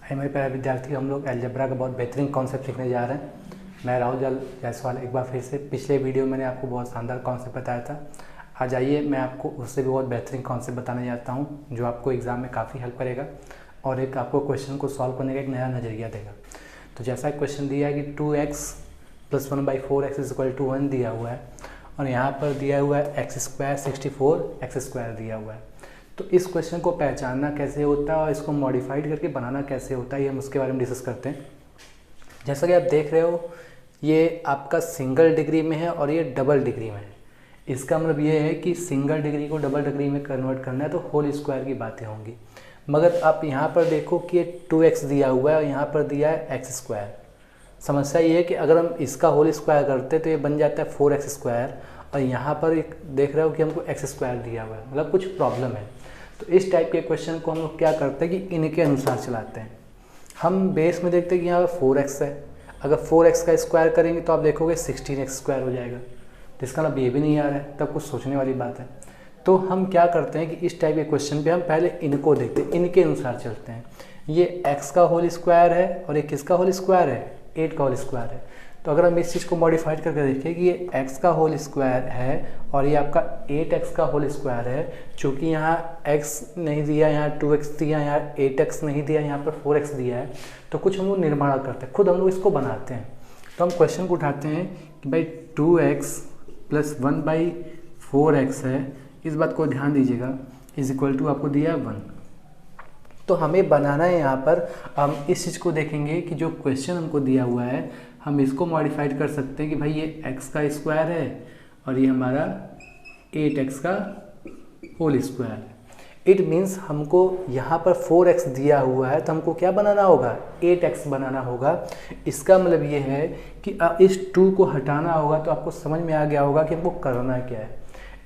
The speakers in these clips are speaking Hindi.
हाय मेरे प्यारे विद्यार्थी, हम लोग अलजेब्रा का बहुत बेहतरीन कॉन्सेप्ट सीखने जा रहे हैं। मैं राहुल जायसवाल एक बार फिर से पिछले वीडियो में मैंने आपको बहुत शानदार कॉन्सेप्ट बताया था। आज आइए मैं आपको उससे भी बहुत बेहतरीन कॉन्सेप्ट बताने जाता हूँ जो आपको एग्ज़ाम में काफ़ी हेल्प करेगा और एक आपको क्वेश्चन को सॉल्व करने का एक नया नज़रिया देगा। तो जैसा क्वेश्चन दिया है कि 2x + 1/4x = 1 दिया हुआ है और यहाँ पर दिया हुआ है x² 64x² दिया हुआ है। तो इस क्वेश्चन को पहचानना कैसे होता है और इसको मॉडिफाइड करके बनाना कैसे होता है, ये हम उसके बारे में डिस्कस करते हैं। जैसा कि आप देख रहे हो, ये आपका सिंगल डिग्री में है और ये डबल डिग्री में है। इसका मतलब ये है कि सिंगल डिग्री को डबल डिग्री में कन्वर्ट करना है तो होल स्क्वायर की बातें होंगी। मगर आप यहाँ पर देखो कि ये 2x दिया हुआ है और यहाँ पर दिया है x²। समस्या ये है कि अगर हम इसका होल स्क्वायर करते तो ये बन जाता है 4x² और यहाँ पर एक देख रहे हो कि हमको x² दिया हुआ है, मतलब कुछ प्रॉब्लम है। तो इस टाइप के क्वेश्चन को हम लोग क्या करते हैं कि इनके अनुसार चलाते हैं। हम बेस में देखते हैं कि यहाँ पर 4x है, अगर 4x का स्क्वायर करेंगे तो आप देखोगे 16x² हो जाएगा। तो इसका मतलब ये भी नहीं आ रहा है, तब कुछ सोचने वाली बात है। तो हम क्या करते हैं कि इस टाइप के क्वेश्चन पे हम पहले इनको देखते हैं, इनके अनुसार चलते हैं। ये x का होल स्क्वायर है और ये किसका होल स्क्वायर है, 8 का होल स्क्वायर है। तो अगर हम इस चीज़ को मॉडिफाइड करके देखें कि ये x का होल स्क्वायर है और ये आपका 8x का होल स्क्वायर है, चूँकि यहाँ x नहीं दिया, यहाँ 2x दिया, यहाँ 8x नहीं दिया, यहाँ पर 4x दिया है, तो कुछ हम लोग निर्माण करते हैं, खुद हम लोग इसको बनाते हैं। तो हम क्वेश्चन को उठाते हैं कि भाई 2x + 1/4x है, इस बात को ध्यान दीजिएगा, = आपको दिया है 1। तो हमें बनाना है यहाँ पर, हम इस चीज़ को देखेंगे कि जो क्वेश्चन हमको दिया हुआ है हम इसको मॉडिफाइड कर सकते हैं कि भाई ये x का स्क्वायर है और ये हमारा 8x का होल स्क्वायर है। इट मीन्स हमको यहाँ पर 4x दिया हुआ है तो हमको क्या बनाना होगा, 8x बनाना होगा। इसका मतलब ये है कि इस 2 को हटाना होगा। तो आपको समझ में आ गया होगा कि हमको करना क्या है।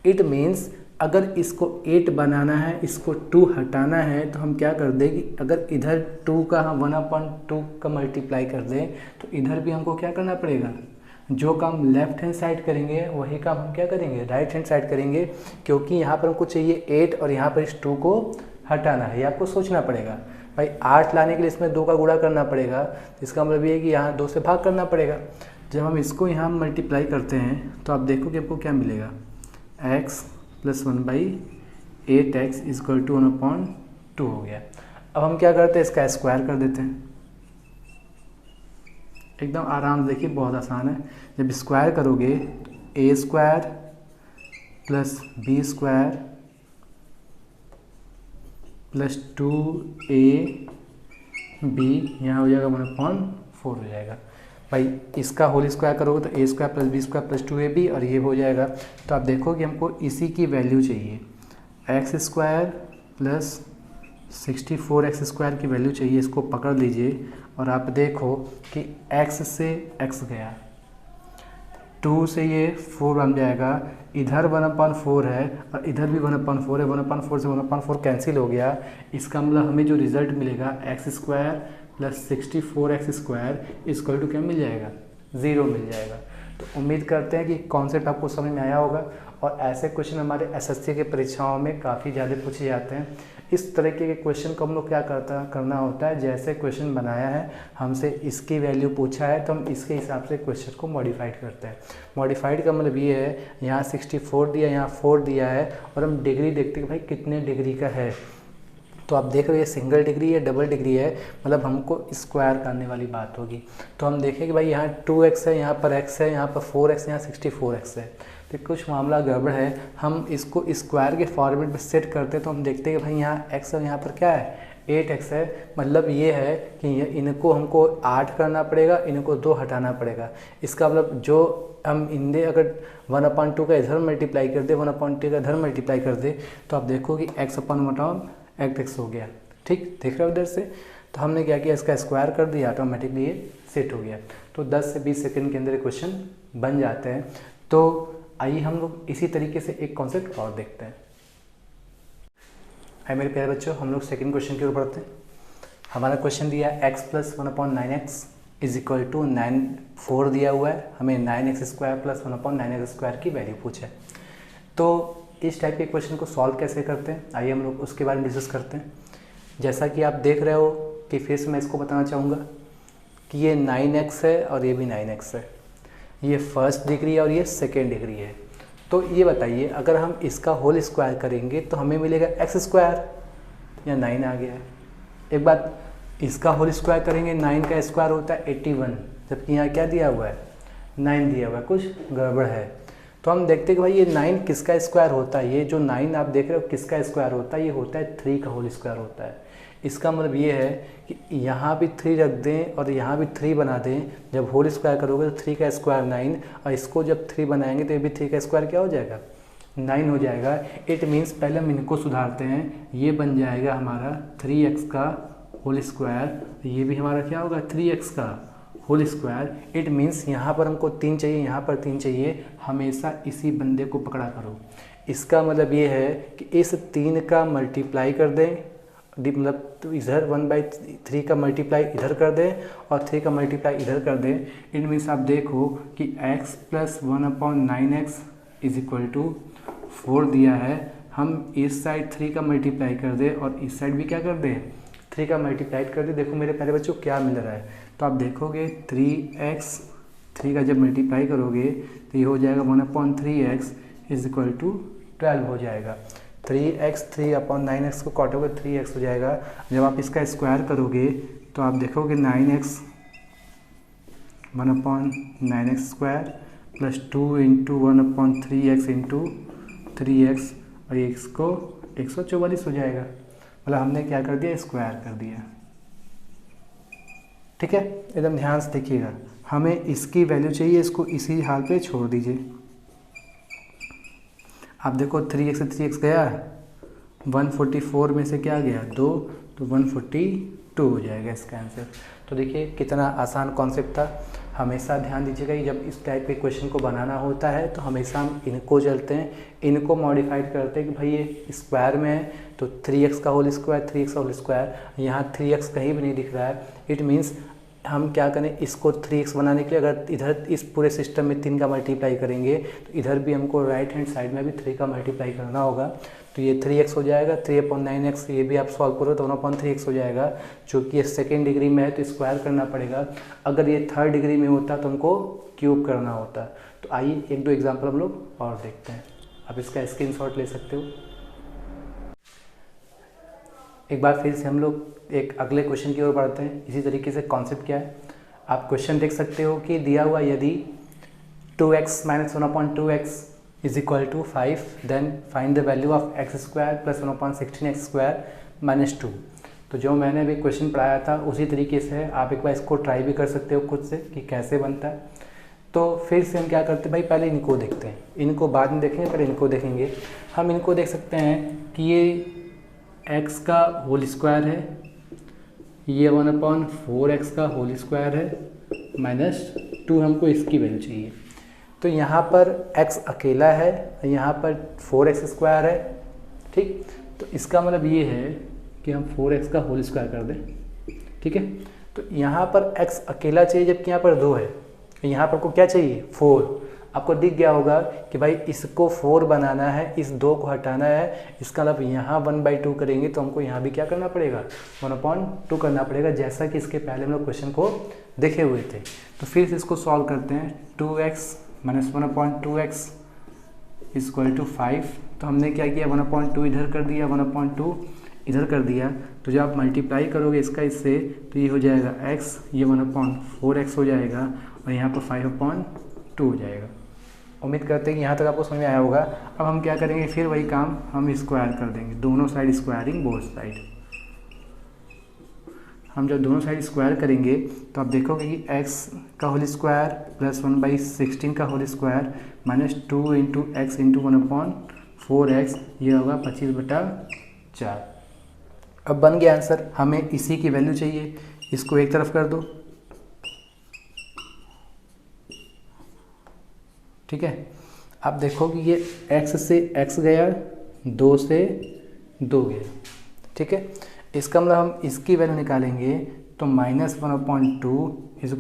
इट मीन्स अगर इसको 8 बनाना है, इसको 2 हटाना है, तो हम क्या कर दें कि अगर इधर 2 का हम 1/2 का मल्टीप्लाई कर दें तो इधर भी हमको क्या करना पड़ेगा, जो काम लेफ्ट हैंड साइड करेंगे वही काम हम क्या करेंगे, राइट हैंड साइड करेंगे। क्योंकि यहाँ पर हमको चाहिए 8 और यहाँ पर इस 2 को हटाना है। ये आपको सोचना पड़ेगा। भाई 8 लाने के लिए इसमें 2 का गुणा करना पड़ेगा, इसका मतलब ये है कि यहाँ 2 से भाग करना पड़ेगा। जब हम इसको यहाँ मल्टीप्लाई करते हैं तो आप देखो कि आपको क्या मिलेगा, x + 1/8x = 1/2 हो गया। अब हम क्या करते हैं, इसका स्क्वायर कर देते हैं। एकदम आराम से, देखिए बहुत आसान है। जब स्क्वायर करोगे तो a² + b² + 2ab यहाँ हो जाएगा 1/4 हो जाएगा। भाई इसका होल स्क्वायर करोगे तो a² + b² + 2ab और ये हो जाएगा। तो आप देखो कि हमको इसी की वैल्यू चाहिए, x² + 64x² की वैल्यू चाहिए। इसको पकड़ लीजिए और आप देखो कि x से x गया, 2 से ये 4 बन जाएगा, इधर 1/4 है और इधर भी 1/4 है, 1/4 से 1/4 कैंसिल हो गया। इसका मतलब हमें जो रिजल्ट मिलेगा x² + 64x² = क्या मिल जाएगा, 0 मिल जाएगा। तो उम्मीद करते हैं कि कॉन्सेप्ट आपको समझ में आया होगा। और ऐसे क्वेश्चन हमारे एसएससी के परीक्षाओं में काफ़ी ज़्यादा पूछे जाते हैं। इस तरीके के क्वेश्चन को हम लोग क्या करना होता है, जैसे क्वेश्चन बनाया है हमसे इसकी वैल्यू पूछा है तो हम इसके हिसाब से क्वेश्चन को मॉडिफाइड करते हैं। मॉडिफाइड का मतलब ये है, यहाँ 64 दिया, यहाँ 4 दिया है और हम डिग्री देखते हैं कि भाई कितने डिग्री का है। तो आप देख रहे हो ये सिंगल डिग्री है, डबल डिग्री है, मतलब हमको स्क्वायर करने वाली बात होगी। तो हम देखें कि भाई यहाँ 2x है, यहाँ पर x है, यहाँ पर 4x, यहाँ 64x है। तो कुछ मामला गड़बड़ है। हम इसको स्क्वायर के फॉर्मेट में सेट करते हैं तो हम देखते हैं कि भाई यहाँ x और यहाँ पर क्या है, 8x है। मतलब ये है कि इनको हमको 8 करना पड़ेगा, इनको 2 हटाना पड़ेगा। इसका मतलब जो हम इनके अगर 1/2 का इधर मल्टीप्लाई कर दे, 1/2 का इधर मल्टीप्लाई कर दे, तो आप देखो कि x/8x हो गया। ठीक देख रहे हो इधर से। तो हमने क्या किया, इसका स्क्वायर कर दिया, ऑटोमेटिकली ये सेट हो गया। तो 10 से 20 सेकंड के अंदर क्वेश्चन बन जाते हैं। तो आइए हम लोग इसी तरीके से एक कॉन्सेप्ट और देखते हैं। हाय मेरे प्यारे बच्चों, हम लोग सेकंड क्वेश्चन की ओर बढ़ते हैं। हमारा क्वेश्चन दिया है x + 1/9x = 4 दिया हुआ है। हमें 9x² + 1/9x² की वैल्यू पूछे। तो इस टाइप के क्वेश्चन को सॉल्व कैसे करते हैं, आइए हम लोग उसके बारे में डिस्कस करते हैं। जैसा कि आप देख रहे हो कि फिर से मैं इसको बताना चाहूँगा कि ये 9x है और ये भी 9x है, ये फर्स्ट डिग्री है और ये सेकेंड डिग्री है। तो ये बताइए अगर हम इसका होल स्क्वायर करेंगे तो हमें मिलेगा x स्क्वायर, या 9 आ गया है। एक बात, इसका होल स्क्वायर करेंगे 9 का स्क्वायर होता है 81, जबकि यहाँ क्या दिया हुआ है 9 दिया हुआ है, कुछ गड़बड़ है। तो हम देखते हैं कि भाई ये 9 किसका स्क्वायर होता है, ये जो 9 आप देख रहे हो किसका स्क्वायर होता है, ये होता है 3 का होल स्क्वायर होता है। इसका मतलब ये है कि यहाँ भी 3 रख दें और यहाँ भी 3 बना दें, जब होल स्क्वायर करोगे तो 3 का स्क्वायर 9, और इसको जब 3 बनाएंगे तो ये भी 3 का स्क्वायर क्या हो जाएगा 9 हो जाएगा। इट मीन्स पहले हम इनको सुधारते हैं, ये बन जाएगा हमारा 3x का होल स्क्वायर, ये भी हमारा क्या होगा 3x का होल स्क्वायर। इट मीन्स यहाँ पर हमको 3 चाहिए, यहाँ पर 3 चाहिए, हमेशा इसी बंदे को पकड़ा करो। इसका मतलब ये है कि इस 3 का मल्टीप्लाई कर दें, मतलब तो इधर 1/3 का मल्टीप्लाई इधर कर दें और 3 का मल्टीप्लाई इधर कर दें। इट मीन्स आप देखो कि x + 1/9x = 4 दिया है, हम इस साइड 3 का मल्टीप्लाई कर दें और इस साइड भी क्या कर दें 3 का मल्टीप्लाई कर दें। देखो मेरे प्यारे बच्चों क्या मिल रहा है, तो आप देखोगे 3x 3 का जब मल्टीप्लाई करोगे तो ये हो जाएगा 1/3x = 12 हो जाएगा। 3x 3/9x को काटोगे 3x हो जाएगा। जब आप इसका स्क्वायर करोगे तो आप देखोगे 9x 1/9x² + 2 × 1/3x × 3x, और इसको 144 हो जाएगा। मतलब हमने क्या कर दिया स्क्वायर कर दिया। ठीक है, एकदम ध्यान से देखिएगा, हमें इसकी वैल्यू चाहिए, इसको इसी हाल पे छोड़ दीजिए। आप देखो 3x से 3x गया, 144 में से क्या गया 2, तो 142 हो जाएगा इसका आंसर। तो देखिए कितना आसान कॉन्सेप्ट था। हमेशा ध्यान दीजिएगा कि जब इस टाइप के क्वेश्चन को बनाना होता है तो हमेशा हम इनको चलते हैं, इनको मॉडिफाइड करते हैं कि भाई ये स्क्वायर में है तो 3x का होल स्क्वायर 3x का होल स्क्वायर, यहाँ 3x कहीं भी नहीं दिख रहा है। इट मीन्स हम क्या करें, इसको 3x बनाने के लिए अगर इधर इस पूरे सिस्टम में 3 का मल्टीप्लाई करेंगे तो इधर भी हमको राइट हैंड साइड में भी 3 का मल्टीप्लाई करना होगा। तो ये 3x हो जाएगा, 3/9x, ये भी आप सॉल्व करो तो 1/3x हो जाएगा। चूँकि ये सेकेंड डिग्री में है तो स्क्वायर करना पड़ेगा, अगर ये थर्ड डिग्री में होता तो हमको क्यूब करना होता। तो आइए 1-2 एग्जाम्पल हम लोग और देखते हैं, आप इसका स्क्रीनशॉट ले सकते हो। एक बार फिर से हम लोग एक अगले क्वेश्चन की ओर बढ़ते हैं। इसी तरीके से कॉन्सेप्ट क्या है आप क्वेश्चन देख सकते हो कि दिया हुआ यदि 2x - 1/2x = 5, then find the value of x² + 1/16x² - 2। तो जो मैंने अभी क्वेश्चन पढ़ाया था उसी तरीके से आप एक बार इसको ट्राई भी कर सकते हो खुद से कि कैसे बनता है। तो फिर से हम क्या करते हैं भाई, पहले इनको देखते हैं, इनको बाद में देखेंगे, पहले इनको देखेंगे। हम इनको देख सकते हैं कि ये x का होल स्क्वायर है, ये 1/4x का होल स्क्वायर है -2, हमको इसकी वैल्यू चाहिए। तो यहाँ पर x अकेला है, यहाँ पर 4x² है। ठीक, तो इसका मतलब ये है कि हम 4x का होल स्क्वायर कर दें। ठीक है, तो यहाँ पर x अकेला चाहिए जबकि यहाँ पर 2 है, यहाँ पर को क्या चाहिए 4। आपको दिख गया होगा कि भाई इसको 4 बनाना है, इस 2 को हटाना है, इसका मतलब यहाँ 1/2 करेंगे तो हमको यहाँ भी क्या करना पड़ेगा 1/2 करना पड़ेगा, जैसा कि इसके पहले हम लोग क्वेश्चन को देखे हुए थे। तो फिर से इसको सॉल्व करते हैं। 2x - 1/2x = 5। तो हमने क्या किया 1/2 इधर कर दिया, 1/2 इधर कर दिया। तो जब आप मल्टीप्लाई करोगे इसका इससे तो ये हो जाएगा x, ये 1/4x हो जाएगा और यहाँ पर 5/2 हो जाएगा। उम्मीद करते हैं कि यहाँ तक आपको समझ में आया होगा। अब हम क्या करेंगे, फिर वही काम हम स्क्वायर कर देंगे, दोनों साइड स्क्वायरिंग बोथ साइड। हम जब दोनों साइड स्क्वायर करेंगे तो आप देखोगे कि x का होल स्क्वायर + 1/16 का होल स्क्वायर -2 × x × 1/4x, ये होगा 25/4। अब बन गया आंसर। हमें इसी की वैल्यू चाहिए, इसको एक तरफ कर दो। ठीक है, आप देखो कि ये x से x गया, 2 से 2 गया। ठीक है, इसका मतलब हम इसकी वैल्यू निकालेंगे तो -1/2 =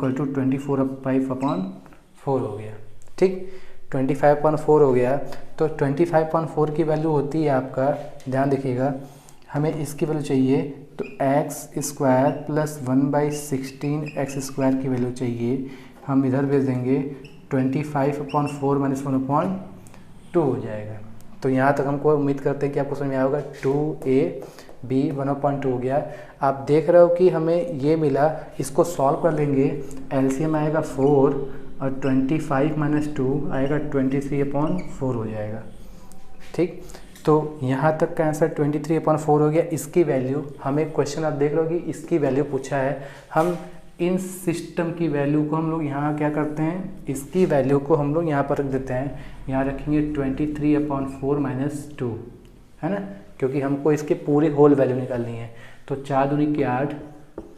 25/4 हो गया। ठीक, 25/4 हो गया। तो 25/4 की वैल्यू होती है आपका, ध्यान देखिएगा, हमें इसकी वैल्यू चाहिए तो x square plus 1/16 x square की वैल्यू चाहिए, हम इधर भेज देंगे 25/4 माइनस 1/2 हो जाएगा। तो यहाँ तक हमको उम्मीद करते हैं कि आपको समझ में आया होगा। 2ab 1/2 हो गया। आप देख रहे हो कि हमें ये मिला, इसको सॉल्व कर लेंगे, एलसीएम आएगा 4 और 25 - 2 आएगा 23/4 हो जाएगा। ठीक, तो यहाँ तक का आंसर 23/4 हो गया। इसकी वैल्यू हमें क्वेश्चन आप देख रहे हो कि इसकी वैल्यू पूछा है, हम इन सिस्टम की वैल्यू को हम लोग यहाँ क्या करते हैं, इसकी वैल्यू को हम लोग यहाँ पर रख देते हैं, यहाँ रखेंगे 23/4 - 2, है ना, क्योंकि हमको इसके पूरी होल वैल्यू निकालनी है। तो 4 दूनी के 8,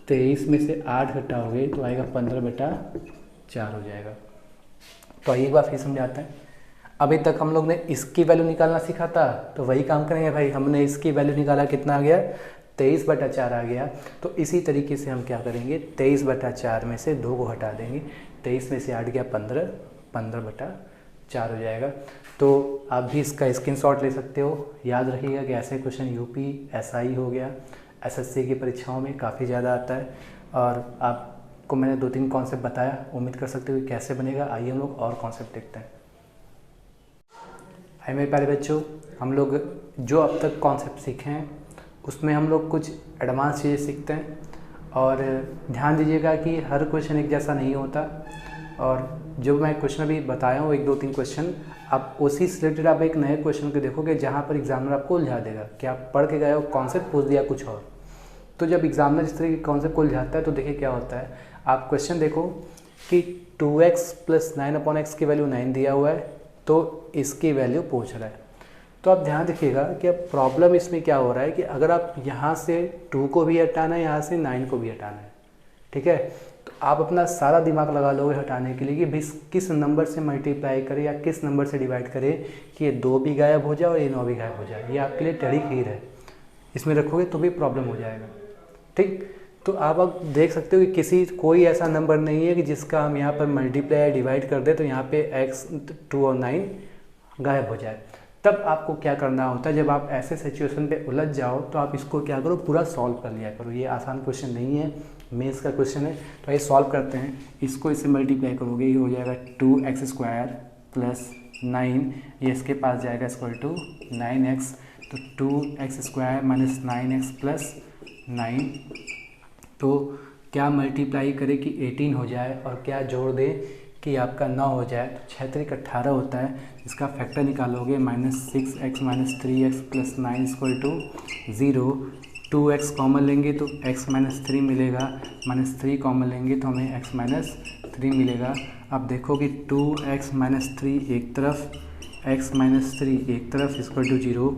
23 में से 8 घटाओगे तो आएगा 15/4 हो जाएगा। तो एक बार फिर समझाते हैं। अभी तक हम लोग ने इसकी वैल्यू निकालना सीखा था, तो वही काम करेंगे भाई। हमने इसकी वैल्यू निकाला, कितना आ गया, 23/4 आ गया। तो इसी तरीके से हम क्या करेंगे, 23/4 में से 2 को हटा देंगे, 23 में से 8 गया 15, 15/4 हो जाएगा। तो आप भी इसका स्क्रीनशॉट ले सकते हो। याद रखिएगा कि ऐसे क्वेश्चन यूपी, एसआई हो गया, एसएससी की परीक्षाओं में काफ़ी ज़्यादा आता है। और आपको मैंने 2-3 कॉन्सेप्ट बताया, उम्मीद कर सकते हो कि कैसे बनेगा। आइए हम लोग और कॉन्सेप्ट देखते हैं। हाय मेरे प्यारे बच्चों, हम लोग जो अब तक कॉन्सेप्ट सीखे हैं उसमें हम लोग कुछ एडवांस चीज़ें सीखते हैं। और ध्यान दीजिएगा कि हर क्वेश्चन एक जैसा नहीं होता, और जो मैं क्वेश्चन अभी बताया हूँ 1-2-3 क्वेश्चन, आप उसी से रिलेटेड आप एक नए क्वेश्चन को देखोगे जहाँ पर एग्जामिनर आपको उलझा देगा कि आप पढ़ के गए हो, कॉन्सेप्ट पूछ दिया कुछ और। तो जब एग्जामिनर इस तरह के कॉन्सेप्ट को उलझाता है तो देखिए क्या होता है। आप क्वेश्चन देखो कि 2x + 9/x की वैल्यू 9 दिया हुआ है, तो इसकी वैल्यू पूछ रहा है। तो आप ध्यान रखिएगा कि अब प्रॉब्लम इसमें क्या हो रहा है कि अगर आप यहाँ से 2 को भी हटाना है, यहाँ से 9 को भी हटाना है, ठीक है, तो आप अपना सारा दिमाग लगा लोगे हटाने के लिए कि भी किस नंबर से मल्टीप्लाई करें या किस नंबर से डिवाइड करें कि ये 2 भी गायब हो जाए और ये 9 भी गायब हो जाए। ये आपके लिए टेढ़ी खीर है, इसमें रखोगे तो भी प्रॉब्लम हो जाएगा। ठीक, तो आप अब देख सकते हो कि कोई ऐसा नंबर नहीं है कि जिसका हम यहाँ पर मल्टीप्लाई डिवाइड कर दें तो यहाँ पे x 2 और 9 गायब हो जाए। तब आपको क्या करना होता है, जब आप ऐसे सिचुएशन पे उलझ जाओ तो आप इसको क्या करो, पूरा सॉल्व कर लिया करो। ये आसान क्वेश्चन नहीं है, मेंस का क्वेश्चन है। तो ये सॉल्व करते हैं, इसको इससे मल्टीप्लाई करोगे, ये हो जाएगा 2x² + 9, ये इसके पास जाएगा = 9x। तो 2x² - 9x + 9, तो क्या मल्टीप्लाई करे कि 18 हो जाए और क्या जोड़ दे कि आपका 9 हो जाए। तो 6 × 18 होता है, इसका फैक्टर निकालोगे, -6x - 3x + 9 = 0। 2x कॉमन लेंगे तो x - 3 मिलेगा, -3 कॉमन लेंगे तो हमें x - 3 मिलेगा। अब देखो कि 2x - 3 एक तरफ, x - 3 एक तरफ = 0।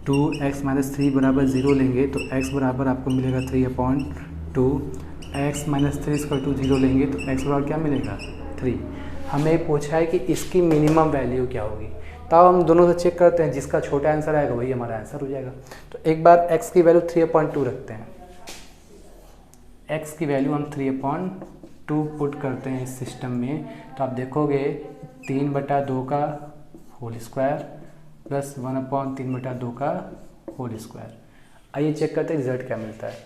2x - 3 = 0 लेंगे तो x बराबर आपको मिलेगा 3/2। x - 3 = 0 लेंगे तो x बराबर क्या मिलेगा, 3। हमें पूछा है कि इसकी मिनिमम वैल्यू क्या होगी। तब हम दोनों से चेक करते हैं, जिसका छोटा आंसर आएगा वही हमारा आंसर हो जाएगा। तो एक बार x की वैल्यू 3/2 रखते हैं, x की वैल्यू हम 3/2 पुट करते हैं इस सिस्टम में। तो आप देखोगे 3/2 का होल स्क्वायर प्लस 1/3/2 का होल स्क्वायर। आइए चेक करते हैं रिजल्ट क्या मिलता है।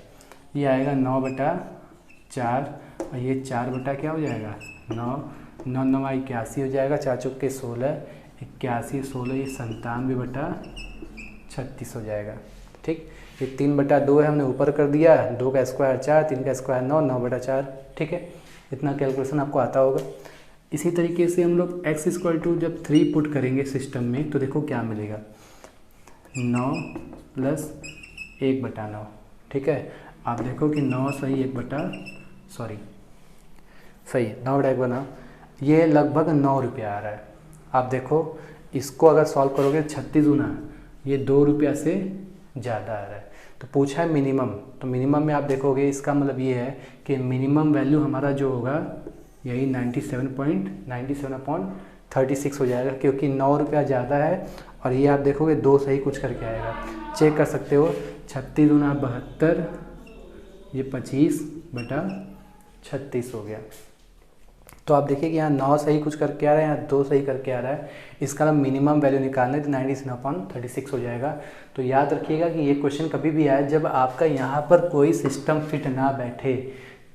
ये आएगा 9/4 और ये 4 क्या हो जाएगा, 9 9 9 81 हो जाएगा, 4 × 4 = 16, 81 16 ये 97/36 हो जाएगा। ठीक, ये 3/2 है, हमने ऊपर कर दिया, 2 का स्क्वायर 4, 3 का स्क्वायर 9, 9/4। ठीक है, इतना कैलकुलेशन आपको आता होगा। इसी तरीके से हम लोग x = जब 3 पुट करेंगे सिस्टम में तो देखो क्या मिलेगा, 9 + 1/9। ठीक है, आप देखो कि 9 सही 9/1, ये लगभग 9 रुपया आ रहा है। आप देखो इसको अगर सॉल्व करोगे 36 गुना, ये 2 रुपया से ज़्यादा आ रहा है। तो पूछा है मिनिमम, तो मिनिमम में आप देखोगे इसका मतलब ये है कि मिनिमम वैल्यू हमारा जो होगा यही 97.36 हो जाएगा, क्योंकि 9 रुपया ज़्यादा है। और ये आप देखोगे 2 सही कुछ करके आएगा, चेक कर सकते हो। 36 गुना 72, ये 25/36 हो गया। तो आप देखिए कि यहाँ 9 सही कुछ करके आ रहा है, यहाँ 2 सही करके आ रहा है। इसका मिनिमम वैल्यू निकालना है तो 97/36 हो जाएगा। तो याद रखिएगा कि ये क्वेश्चन कभी भी आए जब आपका यहाँ पर कोई सिस्टम फिट ना बैठे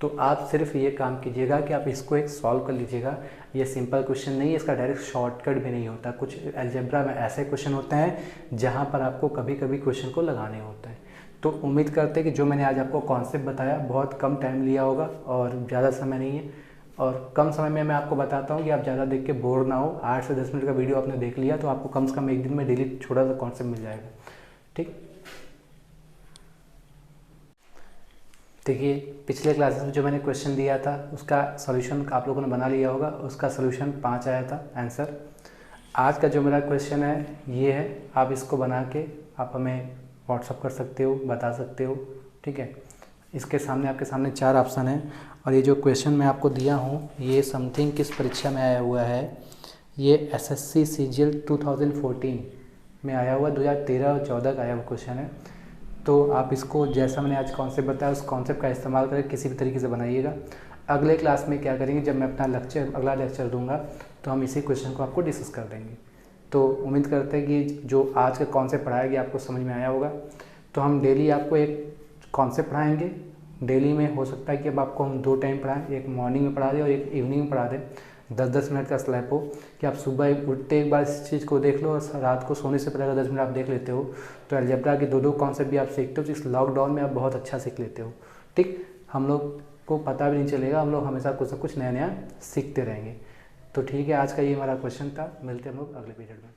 तो आप सिर्फ ये काम कीजिएगा कि आप इसको एक सॉल्व कर लीजिएगा। ये सिंपल क्वेश्चन नहीं है, इसका डायरेक्ट शॉर्टकट भी नहीं होता। कुछ अलजेब्रा में ऐसे क्वेश्चन होते हैं जहाँ पर आपको कभी कभी क्वेश्चन को लगाने होते हैं। तो उम्मीद करते हैं कि जो मैंने आज आपको कॉन्सेप्ट बताया बहुत कम टाइम लिया होगा और ज़्यादा समय नहीं है, और कम समय में मैं आपको बताता हूँ कि आप ज़्यादा देख के बोर ना हो। 8 से 10 मिनट का वीडियो आपने देख लिया तो आपको कम से कम एक दिन में डेली छोटा सा कॉन्सेप्ट मिल जाएगा। ठीक, देखिए पिछले क्लासेस में जो मैंने क्वेश्चन दिया था उसका सॉल्यूशन आप लोगों ने बना लिया होगा। उसका सॉल्यूशन 5 आया था आंसर। आज का जो मेरा क्वेश्चन है ये है, आप इसको बना के आप हमें व्हाट्सअप कर सकते हो, बता सकते हो। ठीक है, इसके सामने आपके सामने 4 ऑप्शन है और ये जो क्वेश्चन मैं आपको दिया हूँ ये समथिंग किस परीक्षा में आया हुआ है, ये एसएससी सीजीएल 2014 में आया हुआ, 2013 और 14 का आया हुआ क्वेश्चन है। तो आप इसको जैसा मैंने आज कॉन्सेप्ट बताया उस कॉन्सेप्ट का इस्तेमाल करके किसी भी तरीके से बनाइएगा। अगले क्लास में क्या करेंगे, जब मैं अपना अगला लेक्चर दूंगा तो हम इसी क्वेश्चन को आपको डिस्कस कर देंगे। तो उम्मीद करते हैं कि जो आज का कॉन्सेप्ट पढ़ाया गया आपको समझ में आया होगा। तो हम डेली आपको एक कॉन्सेप्ट पढ़ाएंगे। डेली में हो सकता है कि अब आपको हम 2 टाइम पढ़ाएं, एक मॉर्निंग में पढ़ा दें और एक इवनिंग में पढ़ा दें। 10-10 मिनट का स्लैब हो कि आप सुबह उठते एक बार इस चीज़ को देख लो और रात को सोने से पहले अगर 10 मिनट आप देख लेते हो तो अलजेब्रा के 2-2 कॉन्सेप्ट भी आप सीखते हो। तो इस लॉकडाउन में आप बहुत अच्छा सीख लेते हो। ठीक, हम लोग को पता भी नहीं चलेगा, हम लोग हमेशा कुछ ना कुछ नया नया सीखते रहेंगे। तो ठीक है, आज का ये हमारा क्वेश्चन था। मिलते हैं हम लोग अगले पीरियड में।